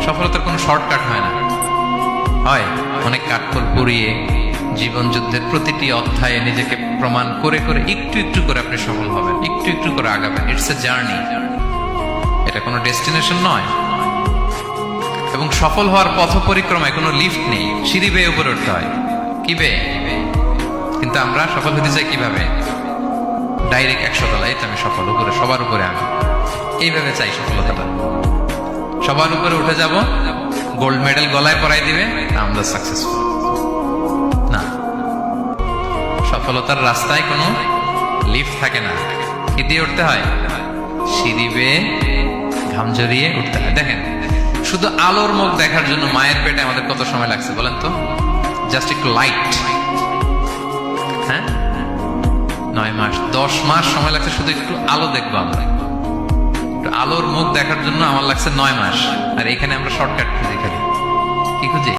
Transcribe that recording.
সফলতার কোনো শর্টকাট হয় না, হয় অনেক কাঠখড় পুড়িয়ে জীবন যুদ্ধের প্রতিটি অধ্যায়ে নিজেকে প্রমাণ করে করে একটু একটু করে আপনি সফল হবেন, একটু একটু করে আগাবেন। ইটস এ জার্নি, এটা কোনো ডেস্টিনেশন নয়। এবং সফল হওয়ার পথ পরিক্রমায় কোনো লিফট নেই, সিঁড়ি বেয়ে উপরে উঠতে হয়। কি বেয়ে? কিন্তু আমরা সফল হতে চাই কিভাবে? ডাইরেক্ট 100 তলায় তো আমি সফল, উপরে সবার উপরে আমি, এইভাবে চাই সফলতাটা। সবার উপরে উঠে যাব, গোল্ড মেডেল গলায় পরাই দিবে, আমরা সাকসেসফুল না। সফলতার রাস্তায় কোনো লিফট থাকে না। কি দিয়ে উঠতে হয়? সিঁড়ি বেয়ে ঘাম জড়িয়ে উঠতে হয়। দেখেন, শুধু আলোর মুখ দেখার জন্য মায়ের পেটে আমাদের কত সময় লাগছে বলেন তো? জাস্ট একটু লাইট, হ্যাঁ, 9 মাস 10 মাস সময় লাগছে শুধু একটু আলো দেখবো আমরা। একটু আলোর মুখ দেখার জন্য আমার লাগছে 9 মাস। আর এখানে আমরা শর্টকাট খুঁজে খালি